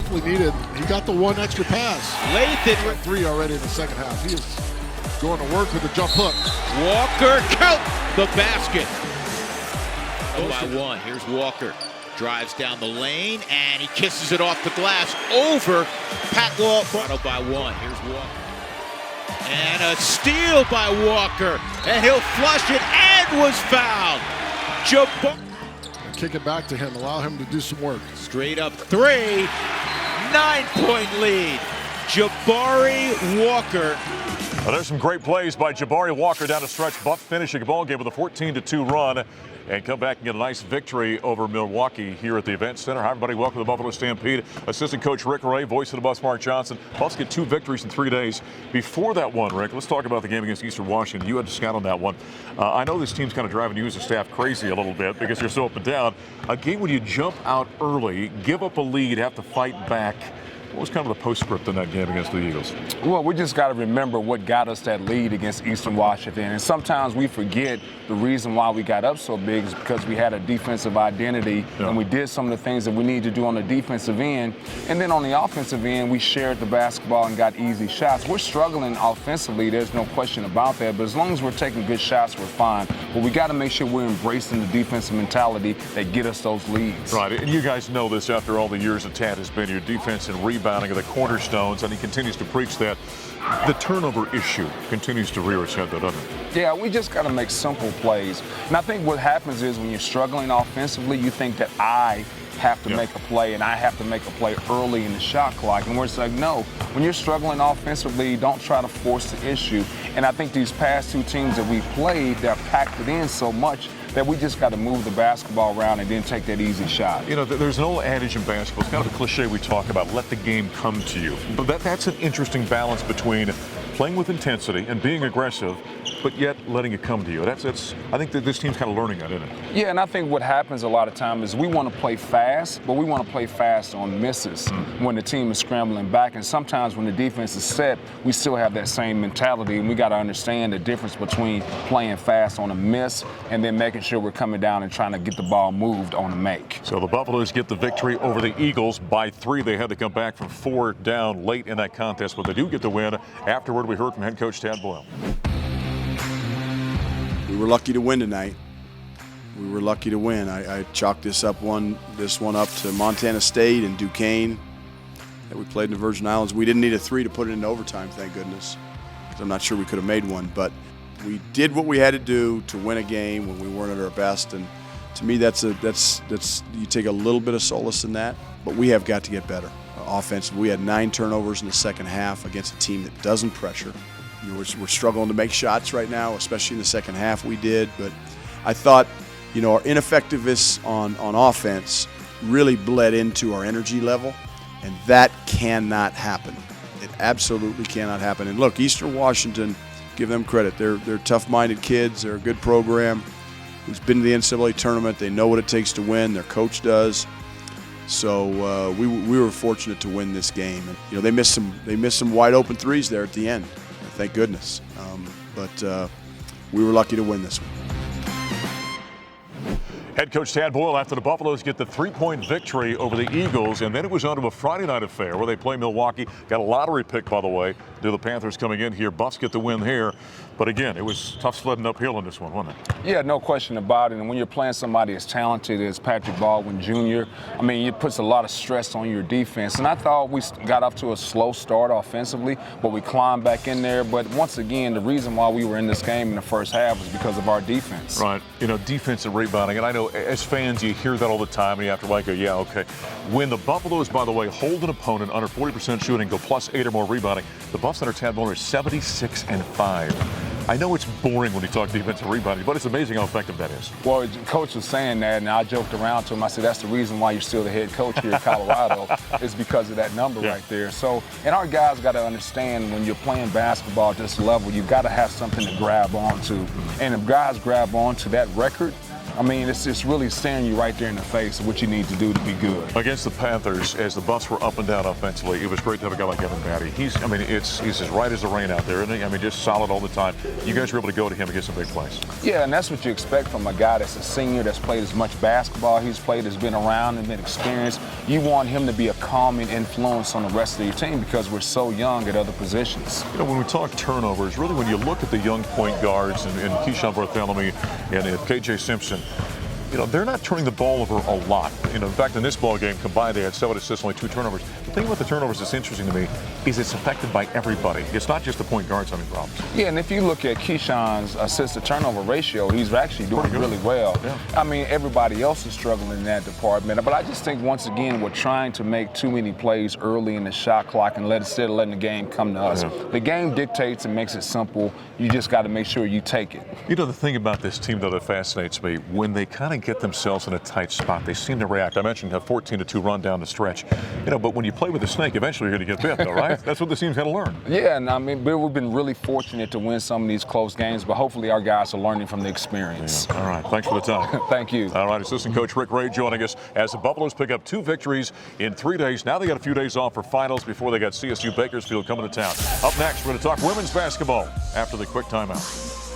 definitely needed. He got the one extra pass. Lathan Got 3 already in the second half. He is going to work with the jump hook. Walker count the basket. 0-1. Here's Walker. Drives down the lane and he kisses it off the glass over Pat Wall. 0-1. Here's Walker. And a steal by Walker. And he'll flush it and was fouled. Kick it back to him. Allow him to do some work. Straight up 3. 9-point lead. Jabari Walker. Well, there's some great plays by Jabari Walker down the stretch. Buff finishing a ball game with a 14-2 run and come back and get a nice victory over Milwaukee here at the Event Center. Hi, everybody. Welcome to the Buffalo Stampede. Assistant Coach Rick Ray, voice of the Buffs, Mark Johnson. Buffs get 2 victories in 3 days. Before that one, Rick, let's talk about the game against Eastern Washington. You had to scout on that one. I know this team's kind of driving you as a staff crazy a little bit because you're so up and down. A game when you jump out early, give up a lead, have to fight back. What was kind of the postscript in that game against the Eagles? Well, we just got to remember what got us that lead against Eastern Washington. And sometimes we forget the reason why we got up so big is because we had a defensive identity and we did some of the things that we need to do on the defensive end. And then on the offensive end, we shared the basketball and got easy shots. We're struggling offensively, there's no question about that. But as long as we're taking good shots, we're fine. But we got to make sure we're embracing the defensive mentality that get us those leads. Right, and you guys know this after all the years that Tad has been your defense and rebounding are the cornerstones, and he continues to preach that. The turnover issue continues to rear its head, though, doesn't it? Yeah, we just got to make simple plays. And I think what happens is when you're struggling offensively, you think that I have to make a play and I have to make a play early in the shot clock. And we're just like, no, when you're struggling offensively, don't try to force the issue. And I think these past 2 teams that we played, they're packed it in so much that we just got to move the basketball around and then take that easy shot. You know, there's an old adage in basketball, it's kind of a cliche we talk about, let the game come to you. But that's an interesting balance between playing with intensity and being aggressive, but yet letting it come to you. I think that this team's kind of learning that, isn't it? Yeah, and I think what happens a lot of times is we want to play fast, but we want to play fast on misses when the team is scrambling back. And sometimes when the defense is set, we still have that same mentality, and we got to understand the difference between playing fast on a miss and then making sure we're coming down and trying to get the ball moved on a make. So the Buffaloes get the victory over the Eagles by 3. They had to come back from 4 down late in that contest, but they do get the win. Afterward, we heard from head coach Tad Boyle. We were lucky to win tonight. We were lucky to win. I chalked this one up to Montana State and Duquesne that we played in the Virgin Islands. We didn't need a 3 to put it into overtime, thank goodness. I'm not sure we could have made one, but we did what we had to do to win a game when we weren't at our best. And to me, that's you take a little bit of solace in that. But we have got to get better offensively. We had 9 turnovers in the second half against a team that doesn't pressure. You know, we're struggling to make shots right now, especially in the second half we did. But I thought, you know, our ineffectiveness on offense really bled into our energy level, and that cannot happen. It absolutely cannot happen. And look, Eastern Washington, give them credit. They're tough-minded kids. They're a good program who's been to the NCAA tournament. They know what it takes to win. Their coach does. So we were fortunate to win this game. And, you know, they missed some wide open threes there at the end. Thank goodness. But we were lucky to win this one. Head coach Tad Boyle after the Buffaloes get the 3-point victory over the Eagles, and then it was on to a Friday night affair where they play Milwaukee. Got a lottery pick, by the way. Do the Panthers coming in here. Buffs get the win here. But again, it was tough sledding uphill in this one, wasn't it? Yeah, no question about it. And when you're playing somebody as talented as Patrick Baldwin Jr., I mean, it puts a lot of stress on your defense. And I thought we got off to a slow start offensively, but we climbed back in there. But once again, the reason why we were in this game in the first half was because of our defense. Right. You know, defensive rebounding. And I know as fans, you hear that all the time, and you have to like go, yeah, okay. When the Buffaloes, by the way, hold an opponent under 40% shooting, go +8 or more rebounding, the Buffs under Tad Boyle are 76-5. I know it's boring when you talk defensive rebounding, but it's amazing how effective that is. Well, Coach was saying that, and I joked around to him. I said, that's the reason why you're still the head coach here at Colorado is because of that number right there. So, and our guys got to understand when you're playing basketball at this level, you've got to have something to grab onto. And if guys grab onto that record, I mean, it's really staring you right there in the face of what you need to do to be good. Against the Panthers, as the Buffs were up and down offensively, it was great to have a guy like Evan Batty. He's as right as the rain out there, isn't he? I mean, just solid all the time. You guys were able to go to him and get some big plays. Yeah, and that's what you expect from a guy that's a senior, that's played as much basketball he's played, has been around and been experienced. You want him to be a calming influence on the rest of your team because we're so young at other positions. You know, when we talk turnovers, really when you look at the young point guards and Keyshawn Bartholomew and KJ Simpson, you know, they're not turning the ball over a lot. You know, in fact, in this ball game combined, they had 7 assists, only 2 turnovers. The thing about the turnovers that's interesting to me is it's affected by everybody. It's not just the point guards having problems. Yeah, and if you look at Keyshawn's assist-to-turnover ratio, he's actually doing really well. Yeah. I mean, everybody else is struggling in that department. But I just think, once again, we're trying to make too many plays early in the shot clock and instead of letting the game come to us. Yeah. The game dictates and makes it simple. You just got to make sure you take it. You know, the thing about this team, though, that fascinates me, when they kind of get themselves in a tight spot, they seem to react. I mentioned a 14-2 run down the stretch. You know, but when you play with a snake, eventually you're going to get bit, though, right? That's what the team's got to learn. Yeah, and I mean, we've been really fortunate to win some of these close games, but hopefully our guys are learning from the experience. Yeah. All right, thanks for the time. Thank you. All right, assistant coach Rick Ray joining us as the Buffaloes pick up 2 victories in 3 days. Now they got a few days off for finals before they got CSU Bakersfield coming to town. Up next, we're going to talk women's basketball after the quick timeout.